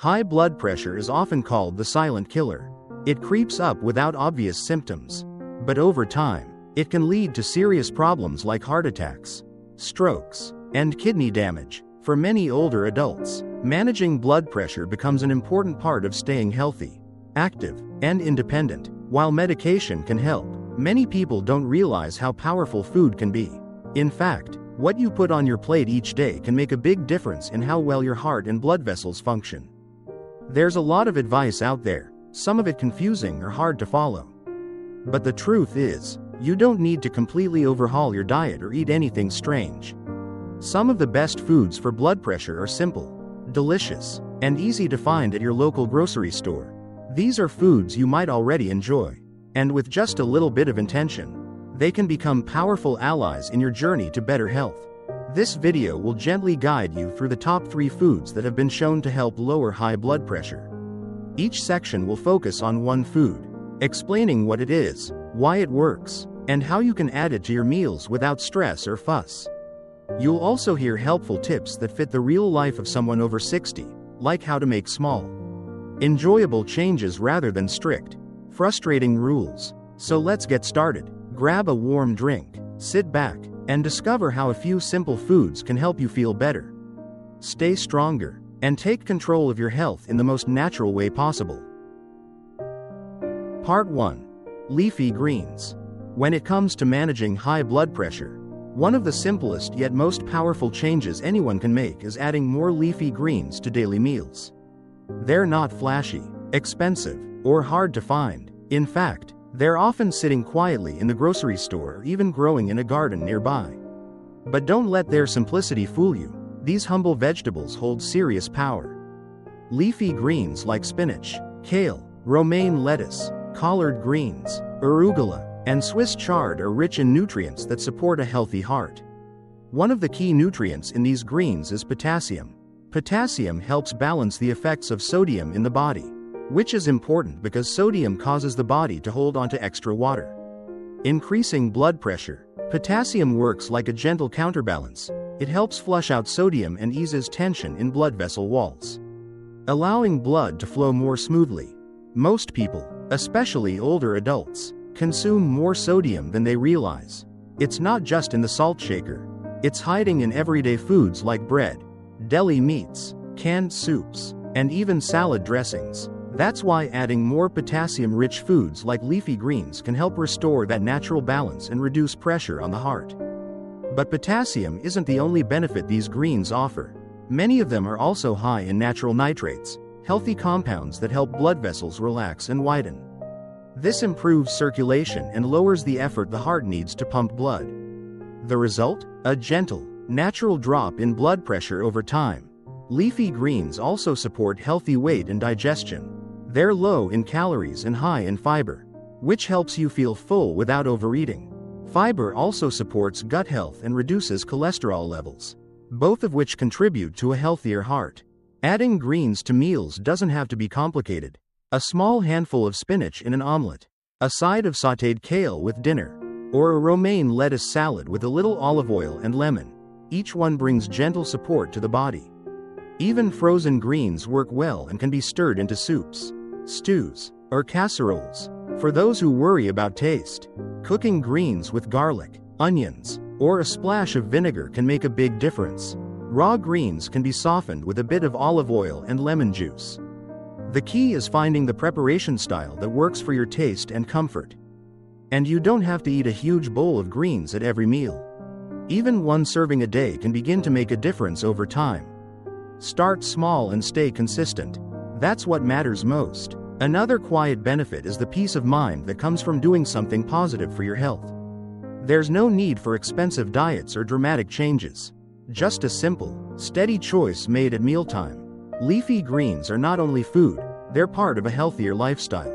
High blood pressure is often called the silent killer. It creeps up without obvious symptoms. But over time, it can lead to serious problems like heart attacks, strokes, and kidney damage. For many older adults, managing blood pressure becomes an important part of staying healthy, active, and independent. While medication can help, many people don't realize how powerful food can be. In fact, what you put on your plate each day can make a big difference in how well your heart and blood vessels function. There's a lot of advice out there, some of it confusing or hard to follow. But the truth is, you don't need to completely overhaul your diet or eat anything strange. Some of the best foods for blood pressure are simple, delicious, and easy to find at your local grocery store. These are foods you might already enjoy, and with just a little bit of intention, they can become powerful allies in your journey to better health. This video will gently guide you through the top 3 foods that have been shown to help lower high blood pressure. Each section will focus on one food, explaining what it is, why it works, and how you can add it to your meals without stress or fuss. You'll also hear helpful tips that fit the real life of someone over 60, like how to make small, enjoyable changes rather than strict, frustrating rules. So let's get started. Grab a warm drink, sit back, and discover how a few simple foods can help you feel better, stay stronger, and take control of your health in the most natural way possible. Part 1. Leafy greens. When it comes to managing high blood pressure, one of the simplest yet most powerful changes anyone can make is adding more leafy greens to daily meals. They're not flashy, expensive, or hard to find. In fact, they're often sitting quietly in the grocery store or even growing in a garden nearby. But don't let their simplicity fool you. These humble vegetables hold serious power. Leafy greens like spinach, kale, romaine lettuce, collard greens, arugula, and Swiss chard are rich in nutrients that support a healthy heart. One of the key nutrients in these greens is potassium. Potassium helps balance the effects of sodium in the body, which is important because sodium causes the body to hold onto extra water. Increasing blood pressure, potassium works like a gentle counterbalance. It helps flush out sodium and eases tension in blood vessel walls, allowing blood to flow more smoothly. Most people, especially older adults, consume more sodium than they realize. It's not just in the salt shaker. It's hiding in everyday foods like bread, deli meats, canned soups, and even salad dressings. That's why adding more potassium-rich foods like leafy greens can help restore that natural balance and reduce pressure on the heart. But potassium isn't the only benefit these greens offer. Many of them are also high in natural nitrates, healthy compounds that help blood vessels relax and widen. This improves circulation and lowers the effort the heart needs to pump blood. The result? A gentle, natural drop in blood pressure over time. Leafy greens also support healthy weight and digestion. They're low in calories and high in fiber, which helps you feel full without overeating. Fiber also supports gut health and reduces cholesterol levels, both of which contribute to a healthier heart. Adding greens to meals doesn't have to be complicated. A small handful of spinach in an omelet, a side of sautéed kale with dinner, or a romaine lettuce salad with a little olive oil and lemon. Each one brings gentle support to the body. Even frozen greens work well and can be stirred into soups, stews, or casseroles. For those who worry about taste, cooking greens with garlic, onions, or a splash of vinegar can make a big difference. Raw greens can be softened with a bit of olive oil and lemon juice. The key is finding the preparation style that works for your taste and comfort. And you don't have to eat a huge bowl of greens at every meal. Even one serving a day can begin to make a difference over time. Start small and stay consistent. That's what matters most. Another quiet benefit is the peace of mind that comes from doing something positive for your health. There's no need for expensive diets or dramatic changes. Just a simple, steady choice made at mealtime. Leafy greens are not only food, they're part of a healthier lifestyle.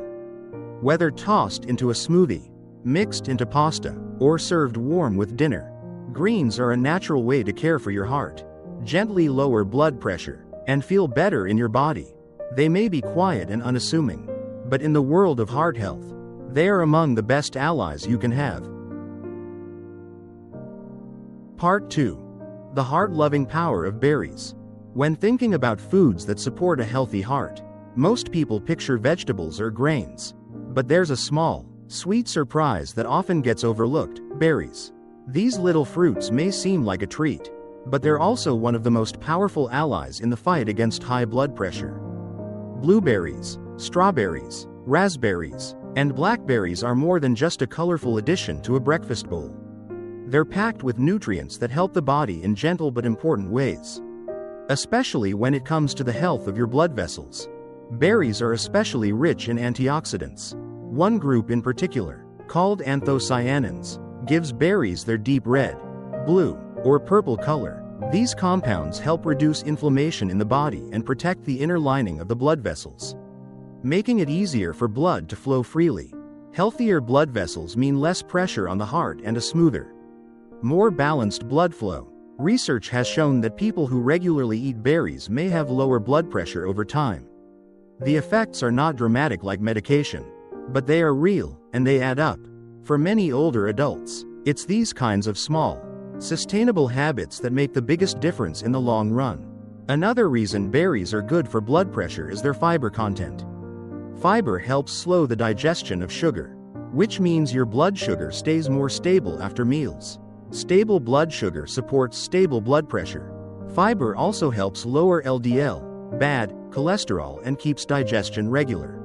Whether tossed into a smoothie, mixed into pasta, or served warm with dinner, greens are a natural way to care for your heart, gently lower blood pressure, and feel better in your body. They may be quiet and unassuming, but in the world of heart health, they are among the best allies you can have. Part 2. The heart-loving power of berries. When thinking about foods that support a healthy heart, most people picture vegetables or grains. But there's a small, sweet surprise that often gets overlooked: berries. These little fruits may seem like a treat, but they're also one of the most powerful allies in the fight against high blood pressure. Blueberries, strawberries, raspberries, and blackberries are more than just a colorful addition to a breakfast bowl. They're packed with nutrients that help the body in gentle but important ways, especially when it comes to the health of your blood vessels. Berries are especially rich in antioxidants. One group in particular, called anthocyanins, gives berries their deep red, blue, or purple color. These compounds help reduce inflammation in the body and protect the inner lining of the blood vessels, making it easier for blood to flow freely. Healthier blood vessels mean less pressure on the heart and a smoother, more balanced blood flow. Research has shown that people who regularly eat berries may have lower blood pressure over time. The effects are not dramatic like medication, but they are real, and they add up. For many older adults, it's these kinds of small, sustainable habits that make the biggest difference in the long run. Another reason berries are good for blood pressure is their fiber content. Fiber helps slow the digestion of sugar, which means your blood sugar stays more stable after meals. Stable blood sugar supports stable blood pressure. Fiber also helps lower LDL, bad cholesterol, and keeps digestion regular,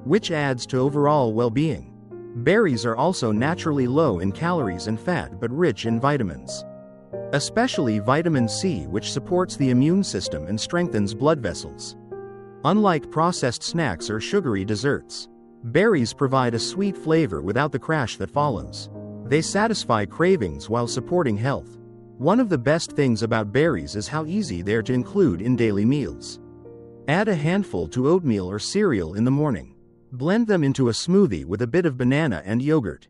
which adds to overall well-being. Berries are also naturally low in calories and fat but rich in vitamins, especially vitamin C, which supports the immune system and strengthens blood vessels. Unlike processed snacks or sugary desserts, berries provide a sweet flavor without the crash that follows. They satisfy cravings while supporting health. One of the best things about berries is how easy they are to include in daily meals. Add a handful to oatmeal or cereal in the morning. Blend them into a smoothie with a bit of banana and yogurt.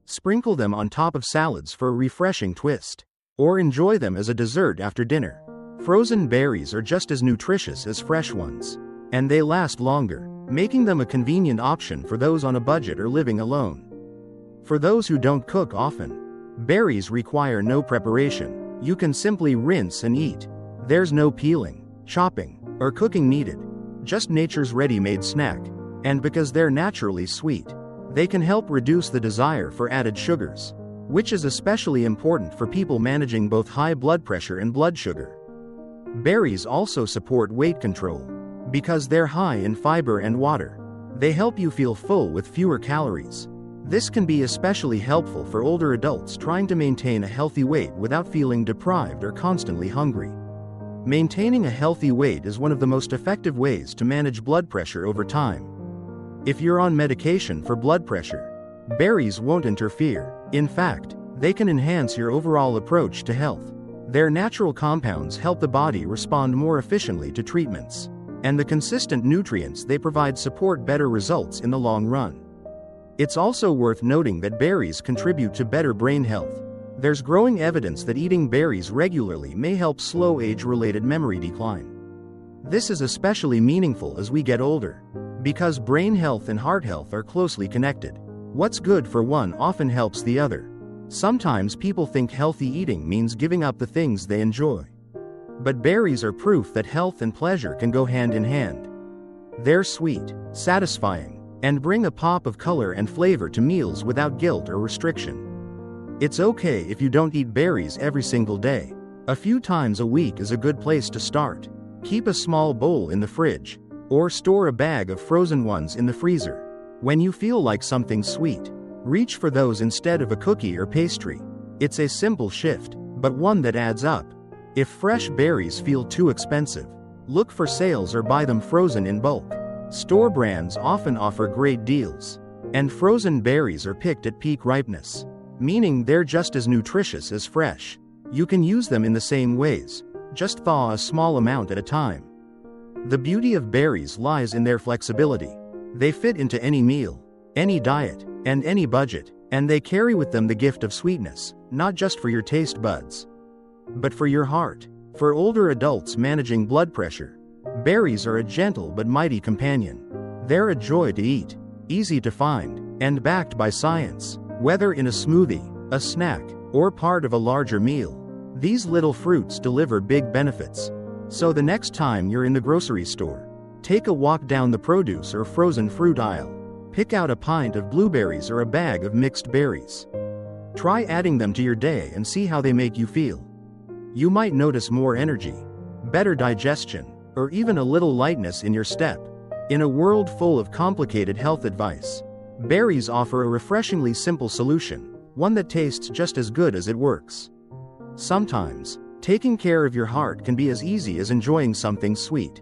Sprinkle them on top of salads for a refreshing twist, or enjoy them as a dessert after dinner. Frozen berries are just as nutritious as fresh ones, and they last longer, making them a convenient option for those on a budget or living alone. For those who don't cook often, berries require no preparation. You can simply rinse and eat. There's no peeling, chopping, or cooking needed, just nature's ready-made snack. And because they're naturally sweet, they can help reduce the desire for added sugars, which is especially important for people managing both high blood pressure and blood sugar. Berries also support weight control. Because they're high in fiber and water, they help you feel full with fewer calories. This can be especially helpful for older adults trying to maintain a healthy weight without feeling deprived or constantly hungry. Maintaining a healthy weight is one of the most effective ways to manage blood pressure over time. If you're on medication for blood pressure, berries won't interfere. In fact, they can enhance your overall approach to health. Their natural compounds help the body respond more efficiently to treatments, and the consistent nutrients they provide support better results in the long run. It's also worth noting that berries contribute to better brain health. There's growing evidence that eating berries regularly may help slow age-related memory decline. This is especially meaningful as we get older, because brain health and heart health are closely connected. What's good for one often helps the other. Sometimes people think healthy eating means giving up the things they enjoy. But berries are proof that health and pleasure can go hand in hand. They're sweet, satisfying, and bring a pop of color and flavor to meals without guilt or restriction. It's okay if you don't eat berries every single day. A few times a week is a good place to start. Keep a small bowl in the fridge, or store a bag of frozen ones in the freezer. When you feel like something sweet, reach for those instead of a cookie or pastry. It's a simple shift, but one that adds up. If fresh berries feel too expensive, look for sales or buy them frozen in bulk. Store brands often offer great deals, and frozen berries are picked at peak ripeness, meaning they're just as nutritious as fresh. You can use them in the same ways, just thaw a small amount at a time. The beauty of berries lies in their flexibility. They fit into any meal, any diet, and any budget, and they carry with them the gift of sweetness, not just for your taste buds, but for your heart. For older adults managing blood pressure, berries are a gentle but mighty companion. They're a joy to eat, easy to find, and backed by science. Whether in a smoothie, a snack, or part of a larger meal, these little fruits deliver big benefits. So the next time you're in the grocery store, take a walk down the produce or frozen fruit aisle. Pick out a pint of blueberries or a bag of mixed berries. Try adding them to your day and see how they make you feel. You might notice more energy, better digestion, or even a little lightness in your step. In a world full of complicated health advice, berries offer a refreshingly simple solution, one that tastes just as good as it works. Sometimes, taking care of your heart can be as easy as enjoying something sweet.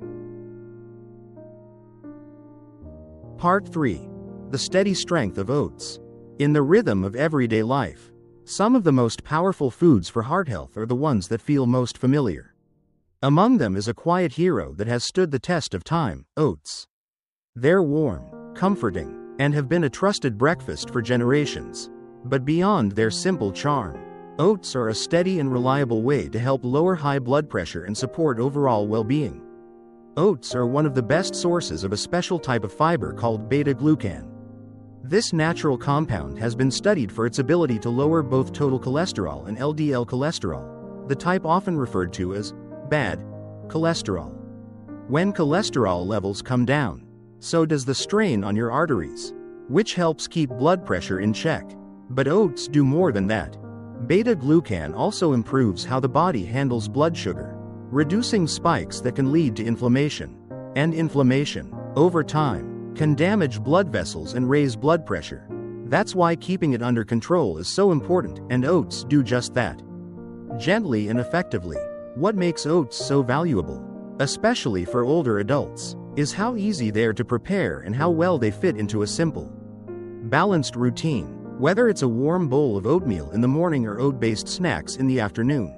Part 3. The steady strength of oats. In the rhythm of everyday life, some of the most powerful foods for heart health are the ones that feel most familiar. Among them is a quiet hero that has stood the test of time: oats. They're warm, comforting, and have been a trusted breakfast for generations. But beyond their simple charm, oats are a steady and reliable way to help lower high blood pressure and support overall well-being. Oats are one of the best sources of a special type of fiber called beta-glucan. This natural compound has been studied for its ability to lower both total cholesterol and LDL cholesterol, the type often referred to as bad cholesterol. When cholesterol levels come down, so does the strain on your arteries, which helps keep blood pressure in check. But oats do more than that. Beta-glucan also improves how the body handles blood sugar, reducing spikes that can lead to inflammation. And inflammation, over time, can damage blood vessels and raise blood pressure. That's why keeping it under control is so important, and oats do just that. Gently and effectively. What makes oats so valuable, especially for older adults, is how easy they are to prepare and how well they fit into a simple, balanced routine, whether it's a warm bowl of oatmeal in the morning or oat-based snacks in the afternoon.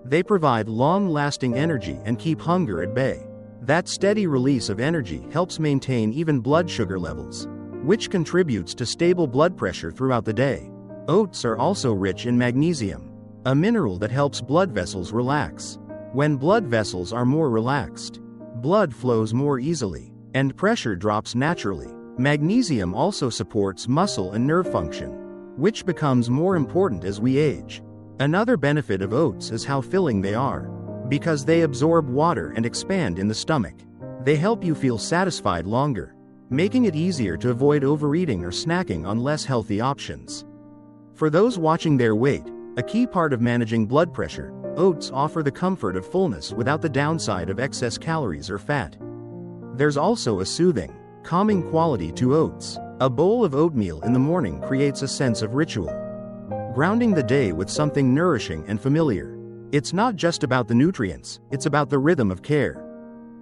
They provide long-lasting energy and keep hunger at bay. That steady release of energy helps maintain even blood sugar levels, which contributes to stable blood pressure throughout the day. Oats are also rich in magnesium, a mineral that helps blood vessels relax. When blood vessels are more relaxed, blood flows more easily, and pressure drops naturally. Magnesium also supports muscle and nerve function, which becomes more important as we age. Another benefit of oats is how filling they are. Because they absorb water and expand in the stomach, they help you feel satisfied longer, making it easier to avoid overeating or snacking on less healthy options. For those watching their weight, a key part of managing blood pressure, oats offer the comfort of fullness without the downside of excess calories or fat. There's also a soothing, calming quality to oats. A bowl of oatmeal in the morning creates a sense of ritual, grounding the day with something nourishing and familiar. It's not just about the nutrients, it's about the rhythm of care.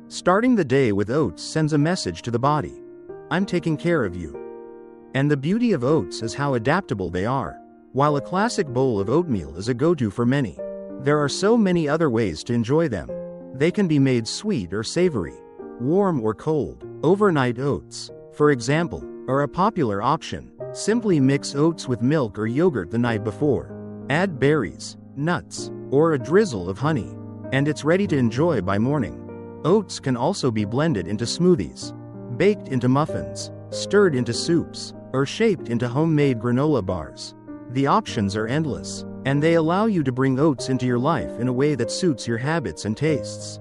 Starting the day with oats sends a message to the body: I'm taking care of you. And the beauty of oats is how adaptable they are. While a classic bowl of oatmeal is a go-to for many, there are so many other ways to enjoy them. They can be made sweet or savory, warm or cold. Overnight oats, for example, are a popular option. Simply mix oats with milk or yogurt the night before. Add berries, nuts, or a drizzle of honey, and it's ready to enjoy by morning. Oats can also be blended into smoothies, baked into muffins, stirred into soups, or shaped into homemade granola bars. The options are endless, and they allow you to bring oats into your life in a way that suits your habits and tastes.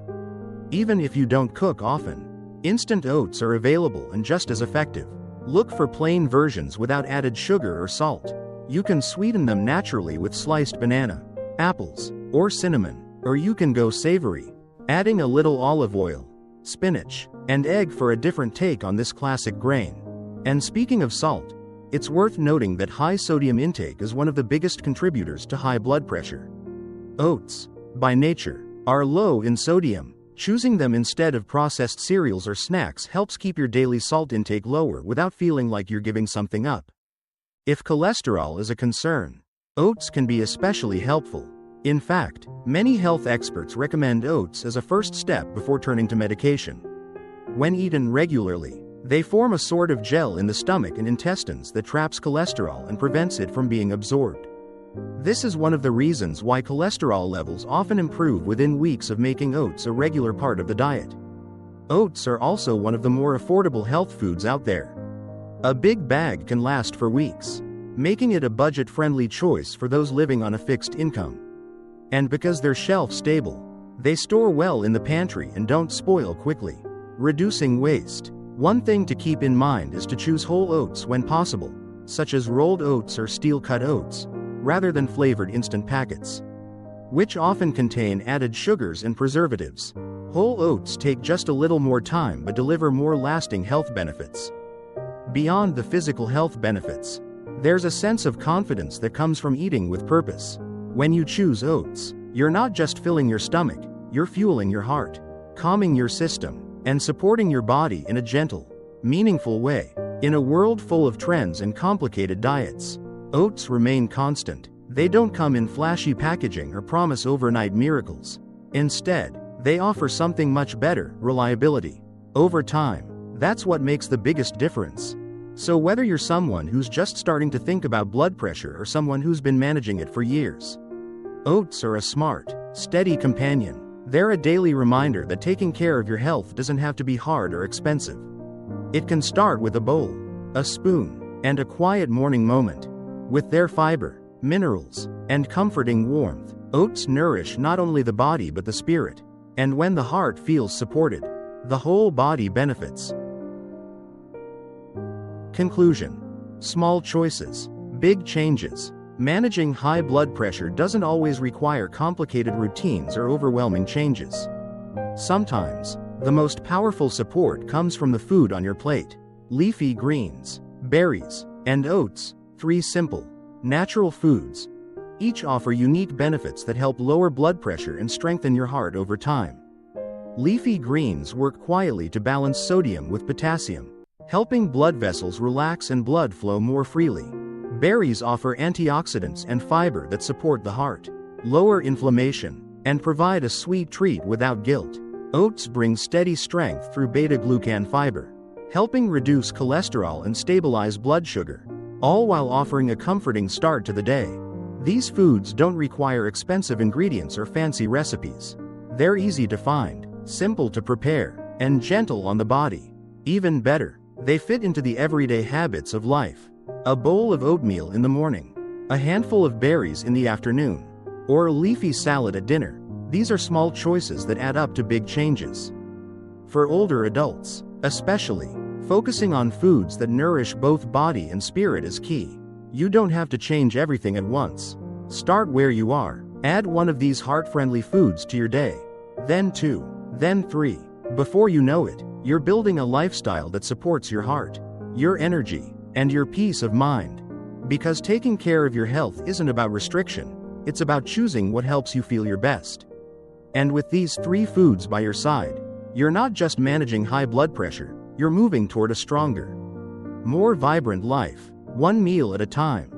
Even if you don't cook often, instant oats are available and just as effective. Look for plain versions without added sugar or salt. You can sweeten them naturally with sliced banana, apples, or cinnamon, or you can go savory, adding a little olive oil, spinach, and egg for a different take on this classic grain. And speaking of salt, it's worth noting that high sodium intake is one of the biggest contributors to high blood pressure. Oats, by nature, are low in sodium. Choosing them instead of processed cereals or snacks helps keep your daily salt intake lower without feeling like you're giving something up. If cholesterol is a concern, oats can be especially helpful. In fact, many health experts recommend oats as a first step before turning to medication. When eaten regularly, they form a sort of gel in the stomach and intestines that traps cholesterol and prevents it from being absorbed. This is one of the reasons why cholesterol levels often improve within weeks of making oats a regular part of the diet. Oats are also one of the more affordable health foods out there. A big bag can last for weeks, making it a budget-friendly choice for those living on a fixed income. And because they're shelf-stable, They store well in the pantry and don't spoil quickly. Reducing waste. One thing to keep in mind is to choose whole oats when possible, such as rolled oats or steel-cut oats, rather than flavored instant packets, which often contain added sugars and preservatives. Whole oats take just a little more time but deliver more lasting health benefits. Beyond the physical health benefits, there's a sense of confidence that comes from eating with purpose. When you choose oats, you're not just filling your stomach, you're fueling your heart, calming your system, and supporting your body in a gentle, meaningful way. In a world full of trends and complicated diets, oats remain constant. They don't come in flashy packaging or promise overnight miracles. Instead, they offer something much better: reliability. Over time, that's what makes the biggest difference. So whether you're someone who's just starting to think about blood pressure or someone who's been managing it for years, oats are a smart, steady companion. They're a daily reminder that taking care of your health doesn't have to be hard or expensive. It can start with a bowl, a spoon, and a quiet morning moment. With their fiber, minerals, and comforting warmth, oats nourish not only the body but the spirit. And when the heart feels supported, the whole body benefits. Conclusion. Small choices, big changes. Managing high blood pressure doesn't always require complicated routines or overwhelming changes. Sometimes, the most powerful support comes from the food on your plate. Leafy greens, berries, and oats, 3 simple, natural foods, each offer unique benefits that help lower blood pressure and strengthen your heart over time. Leafy greens work quietly to balance sodium with potassium, helping blood vessels relax and blood flow more freely. Berries offer antioxidants and fiber that support the heart, lower inflammation, and provide a sweet treat without guilt. Oats bring steady strength through beta-glucan fiber, helping reduce cholesterol and stabilize blood sugar, all while offering a comforting start to the day. These foods don't require expensive ingredients or fancy recipes. They're easy to find, simple to prepare, and gentle on the body. Even better, they fit into the everyday habits of life. A bowl of oatmeal in the morning, a handful of berries in the afternoon, or a leafy salad at dinner. These are small choices that add up to big changes. For older adults, especially, focusing on foods that nourish both body and spirit is key. You don't have to change everything at once. Start where you are. Add one of these heart-friendly foods to your day, then 2, then 3. Before you know it, you're building a lifestyle that supports your heart, your energy, and your peace of mind. Because taking care of your health isn't about restriction, it's about choosing what helps you feel your best. And with these 3 foods by your side, you're not just managing high blood pressure, you're moving toward a stronger, more vibrant life, one meal at a time.